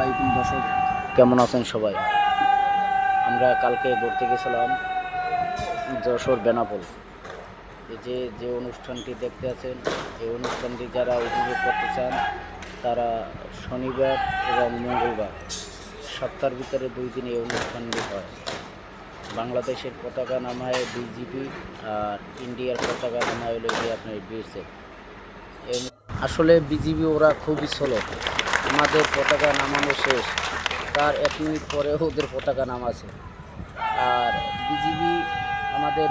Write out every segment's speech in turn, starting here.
আলাইকুম দর্শক, কেমন আছেন সবাই? আমরা কালকে ঘুরতে গেছিলাম যশোর বেনাপোল। এই যে অনুষ্ঠানটি দেখতে আছেন, এই অনুষ্ঠানটি যারা উপভোগ করতে চান তারা শনিবার এবং মঙ্গলবার সপ্তাহের ভিতরে 2 দিন এই অনুষ্ঠানটি হয়। বাংলাদেশের পতাকা নামায় বিজিবি আর ইন্ডিয়ার পতাকা নামায় হলো গিয়ে আপনার বিএসএফ। আসলে বিজিবি ওরা খুবই স্লো, আমাদের পতাকা নামানো শেষ তার 1 মিনিট পরে ওদের পতাকা নামাছে। আর বিজিবি আমাদের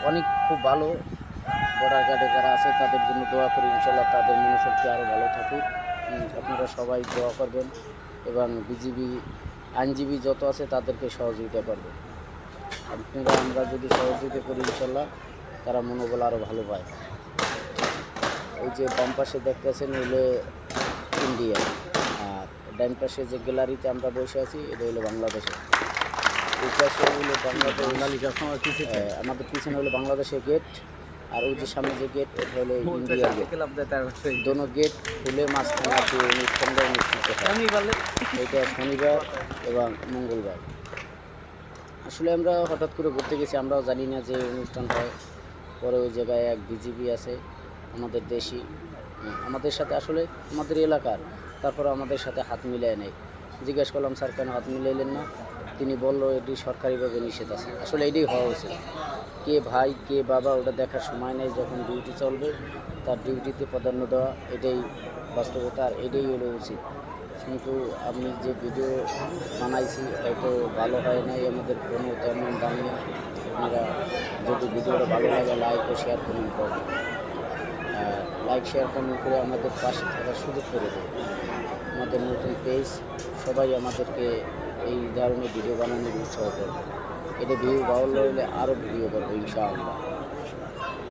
অনেক খুব ভালো, বর্ডার গার্ডে যারা আছে তাদের জন্য দোয়া করি, ইনশাল্লাহ তাদের মনোশক্তি আরও ভালো থাকুক। আপনারা সবাই দোয়া করবেন এবং বিজিবি আইনজীবী যত আছে তাদেরকে সহযোগিতা করবেন। আমরা যদি সহযোগিতা করি ইনশাল্লাহ তারা মনোবল আরও ভালো পায়। ওই যে বাম পাশে দেখতেছেন হইলে ইন্ডিয়া, আর ডান পাশে যে গ্যালারিতে আমরা বসে আছি এটা হলো বাংলাদেশে। এই পাশে হলো বাংলাদেশ, আমাদের পিছনে হলো বাংলাদেশের গেট, আর ওই যে সামনে যে গেট এটা হলো ইন্ডিয়ার গেট। দোনো গেট খুলে মাঝখানে আছে অনুষ্ঠানটা অনুষ্ঠিত হয়। এটা শনিবার এবং মঙ্গলবার। আসলে আমরা হঠাৎ করে ঘুরতে গেছি, আমরাও জানি না যে অনুষ্ঠান হয়। পরে ওই জায়গায় এক বিজিবি আছে আমাদের দেশি, আমাদের সাথে আসলে আমাদের এলাকার, তারপর আমাদের সাথে হাত মিলায় নেই। জিজ্ঞেস করলাম স্যার কেন হাত মিলাইলেন না? তিনি বললো এটি সরকারিভাবে নিষেধ আছে। আসলে এটাই হওয়া উচিত। কে ভাই কে বাবা ওটা দেখার সময় নেই, যখন ডিউটি চলবে তার ডিউটিতে প্রাধান্য দেওয়া, এটাই বাস্তবতা, আর এটাই হলো উচিত। কিন্তু আমি যে ভিডিও বানাইছি হয়তো ভালো হয় নাই, আমাদের কোনো তেমন দাম নেই। আপনারা যদি ভিডিওটা ভালো লাগে লাইক ও শেয়ার কমেন্ট করবেন, লাইক শেয়ার কমেন্ট করে আমাদের পাশে থাকার সুযোগ করে দেবে। আমাদের নতুন পেজ, সবাই আমাদেরকে এই ধরনের ভিডিও বানানোর উৎসাহ করবে। এটা ভিউ ভালো হলে আরও ভিডিও করবো ইনশাআল্লাহ।